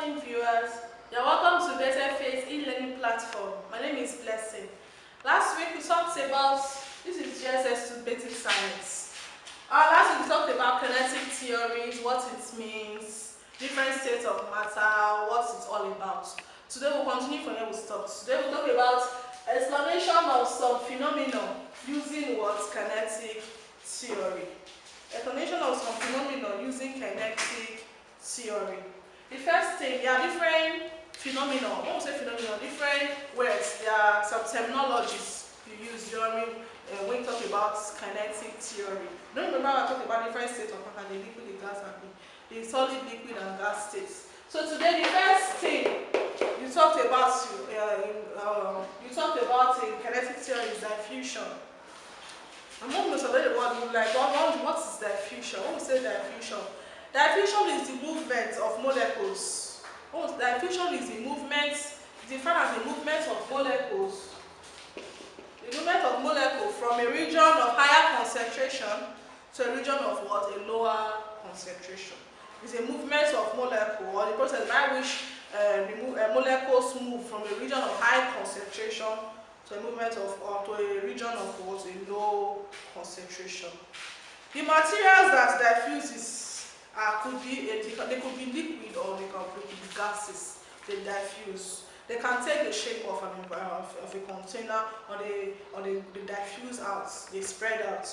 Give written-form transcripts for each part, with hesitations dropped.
morning, viewers. You're welcome to Better Faith e-learning platform. My name is Blessing. Last week we talked about, this is GSS2 basic science. Last week we talked about kinetic theories, what it means, different states of matter, what it's all about. Today we'll continue from where we stopped. Today we'll talk about explanation of some phenomena using what? Kinetic theory. Explanation of some phenomena using kinetic theory. The first thing, there are different phenomena. When we say phenomena, different words. There are some terminologies you use during when you talk about kinetic theory. Don't remember I talked about different states of matter, the liquid, the gas, and the solid, liquid, and gas states. So today, the first thing you talked about in kinetic theory is diffusion. I'm not going to say the word like what is diffusion? When we say diffusion is the movement of molecules. Diffusion is the movement, defined as the movement of molecules. The movement of molecules from a region of higher concentration to a region of what? A lower concentration. It's a movement of molecule, or the process by which molecules move from a region of high concentration to a movement of to a region of what? A low concentration. The materials that diffuse could be liquid or they could be gases. They diffuse. They can take the shape of a container, or they diffuse out. They spread out.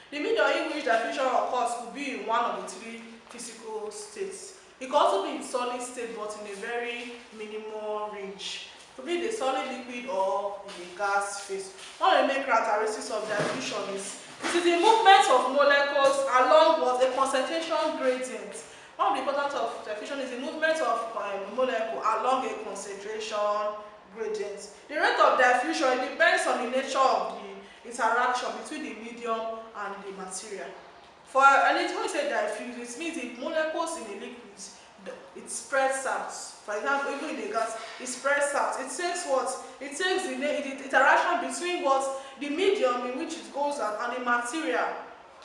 The medium in which diffusion occurs could be in one of the three physical states. It could also be in solid state, but in a very minimal range. It could be the solid, liquid, or the gas phase. One of the main characteristics of diffusion is it is the movement of molecules along what? A concentration gradient. One of the importance of diffusion is the movement of molecule along a concentration gradient. The rate of diffusion depends on the nature of the interaction between the medium and the material. When you say diffuse, it means the molecules in the liquid, it spreads out. For example, even in the gas, it spreads out. It takes what? It takes the interaction between what? The medium in which it goes out and the material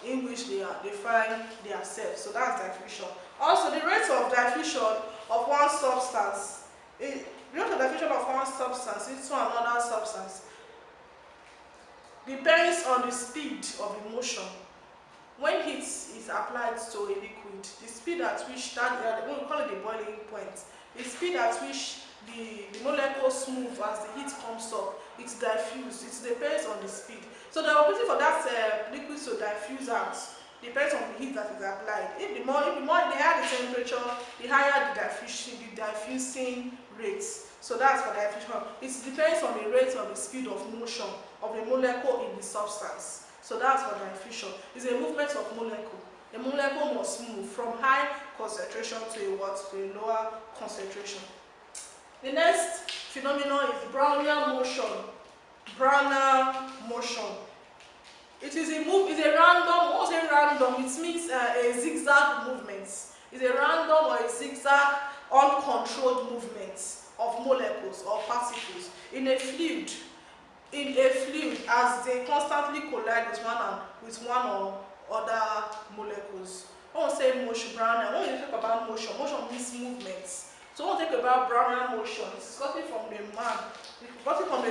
in which they find themselves. So that's diffusion. Also, the rate of diffusion of one substance, the rate of diffusion of one substance into another substance depends on the speed of the motion. When heat is applied to a liquid, the speed at which we call it the boiling point, the speed at which the molecules move as the heat comes up, it's diffused. It depends on the speed. So the ability for that liquid to diffuse out depends on the heat that is applied. If the higher the temperature, the higher the diffusing rate. So that's for diffusion. It depends on the rate of the speed of motion of the molecule in the substance. So that's for diffusion. It's a movement of molecule. The molecule must move from high concentration to a lower concentration. The next phenomenon is Brownian motion. Brownian motion. It is a random. What is random? It means a zigzag movement. It's a random or a zigzag, uncontrolled movement of molecules or particles in a fluid. As they constantly collide with one or other molecules. When we say motion, Brownian, when we talk about motion means movements. So when we talk about Brownian motion, it's gotten from the man. It's gotten from a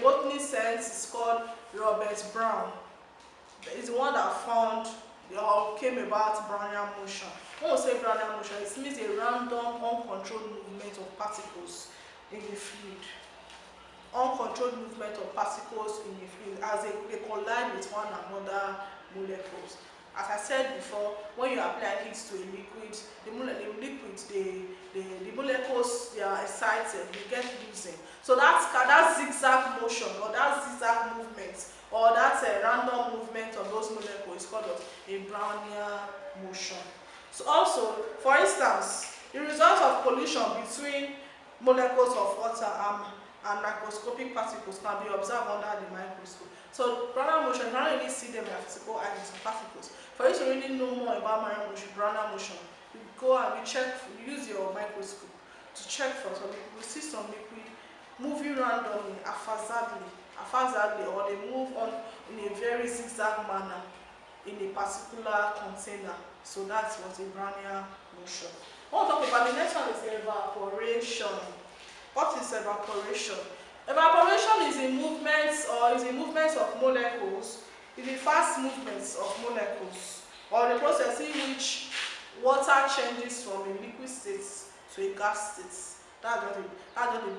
botanist scientist called Robert Brown. He's the one that found or came about Brownian motion. When we say Brownian motion, it means a random, uncontrolled movement of particles in the fluid. Uncontrolled movement of particles in the fluid as they collide with one another molecules. As I said before, when you apply heat to a liquid, the molecules, they are excited, they get loosened. So that zigzag motion, or that zigzag movement, or that random movement of those molecules is called a Brownian motion. So also, for instance, the result of collision between molecules of water and microscopic particles can be observed under the microscope. So Brownian motion, you can't really see them as physical items or particles. For you to really know more about Brownian motion, you go and you use your microscope to check for some liquid. You see some liquid moving randomly, haphazardly, or they move on in a very zigzag manner in a particular container. So that's what a Brownian motion. What we'll talk about the next one is evaporation. What is evaporation? Evaporation is a movement of molecules, is the fast movements of molecules, or the process in which water changes from a liquid state to a gas state. That's just the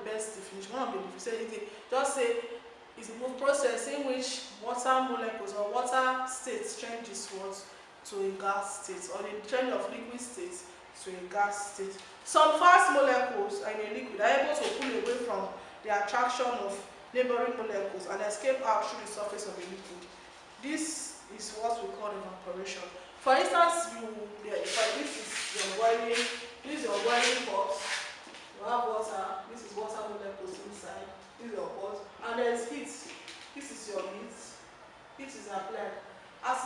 best definition. One of the definitions, just say it's a process in which water molecules or water states changes to a gas state, or the change of liquid state to a gas state. Some fast molecules in a liquid are able to pull away from the attraction of neighboring molecules and escape out through the surface of the liquid. This is what we call evaporation. For instance, this is your boiling pot. You have water. This is water molecules inside. This is your pot, and there is heat. This is your heat. Heat is applied. As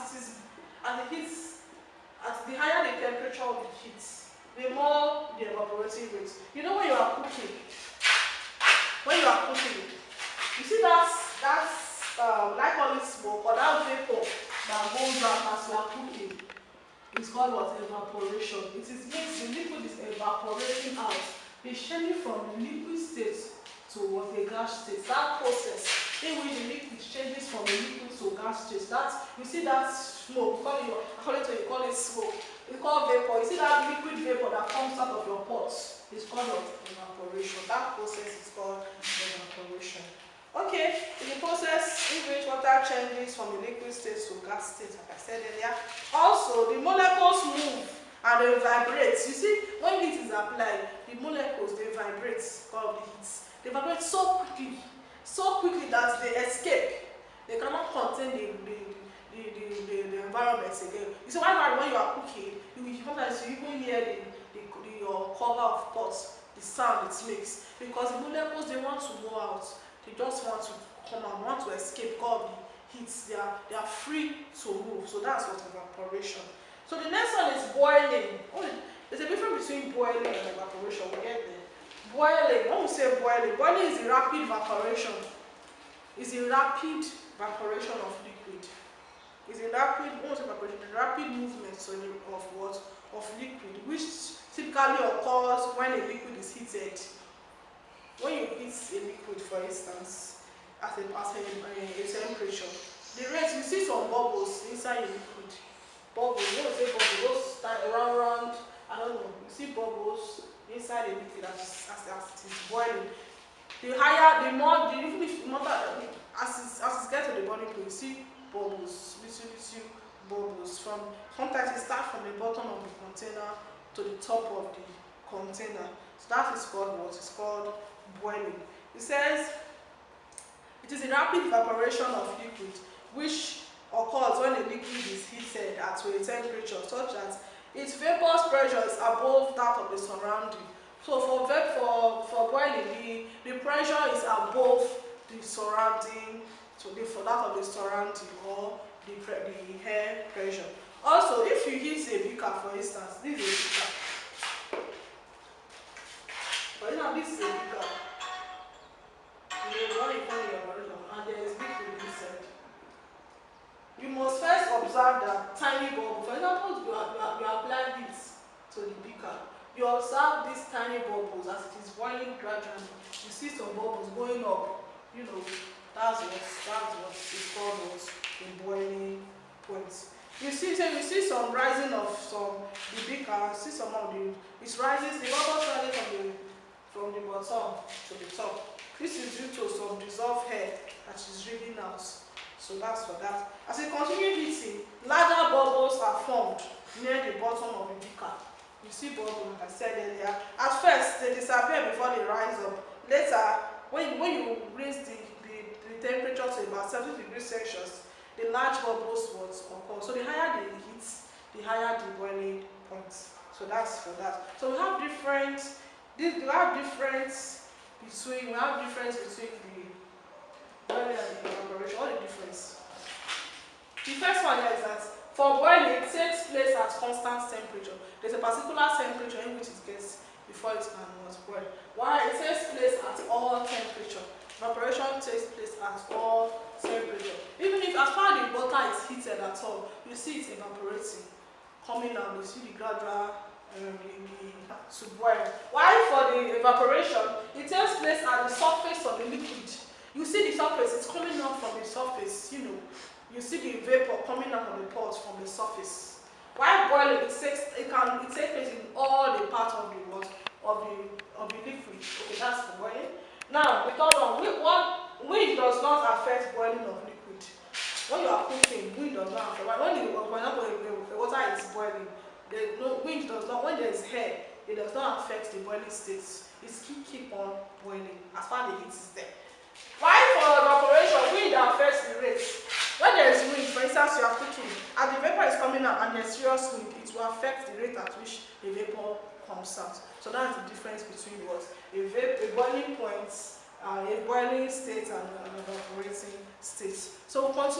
the higher the temperature of the heat, the more the evaporating rate. You know when you are cooking, you see like all this smoke or that vapor that goes out as you are cooking. It's called what? Evaporation. It is means the liquid is evaporating out. It's changing from the liquid state to what a gas state. That process in which the liquid changes from a liquid to gas state. You see that smoke, according to you call it smoke. It's called vapor. You see that liquid vapor that comes out of your pot. It's called evaporation. That process is called evaporation. Okay, in the process in which water changes from a liquid state to gas state, like I said earlier. Also, the molecules move and they vibrate. You see, when heat is applied, the molecules they vibrate because of the heat. They vibrate so quickly that they escape. They cannot contain the environment again. You see, when you are cooking, sometimes you even hear your cover of pots, the sound it makes, because the molecules they want to go out. They just want to come out, want to escape because of the heat. They are free to move. So that's what evaporation. So the next one is boiling. There's a difference between boiling and evaporation. We get there. Boiling. When we say boiling is a rapid evaporation. It's a rapid evaporation of liquid. It's a rapid movement of liquid, which typically occurs when a liquid is heated. When you heat a liquid, for instance, at a temperature, the rate, you see some bubbles inside a liquid. Bubbles, you know, say bubbles, those start round, I don't know. You see bubbles inside a liquid as it is boiling. The higher, the more, as it gets to the boiling point, you see bubbles, little bubbles. Sometimes it starts from the bottom of the container to the top of the container. So that is called what? It's called boiling. It says it is a rapid evaporation of liquid which occurs when a liquid is heated at a temperature such that its vapor pressure is above that of the surrounding. So for boiling, the pressure is above the surrounding, for that of the surrounding, or the air pressure. Also, if you heat a beaker, for instance, this is a beaker. But this is a beaker. And there is liquid inside. You must first observe that tiny bubble. For example, you apply this to the beaker. You observe these tiny bubbles as it is boiling gradually. You see some bubbles going up. You know, that's what is called the boiling point. You see some rising of the beaker. You see some of it's rising. The bubbles rising from the bottom to the top. This is due to some dissolved air that is driven out. So that's for that. As you continue heating, larger bubbles are formed near the bottom of the beaker. You see bubbles, like I said earlier. At first, they disappear before they rise up. Later, when you raise the temperature to about 70 degrees Celsius, the large bubbles will occur. So the higher the heat, the higher the boiling point. So that's for that. So we have difference between the boiling and the evaporation. What is the difference? The first one here is that for boiling, it takes place at constant temperature. There's a particular temperature in which it gets before it can boil. While it takes place at all temperature. Evaporation takes place at all temperature. Even if as far as the water is heated at all, you see it evaporating, coming out. You see the gradual to boil. While for the evaporation, it takes place at the surface of the liquid. You see the surface, it's coming out from the surface, you know. You see the vapor coming out of the pot from the surface. While boiling, it takes place in all the parts of the water, of the liquid. Okay, that's for boiling. Now, the third one, wind does not affect boiling of liquid. When you are cooking, wind does not affect. For example, the water is boiling, wind does not. When there is air, it does not affect the boiling state. It keep on boiling as far as the heat is there. While for evaporation, wind affects the rate. When there is wind, for instance, you are cooking, and the vapor is coming out, and there's serious wind, it will affect the rate at which the vapor comes out. So that's the difference between what a boiling point, a boiling state, and an evaporating state. So we'll continue.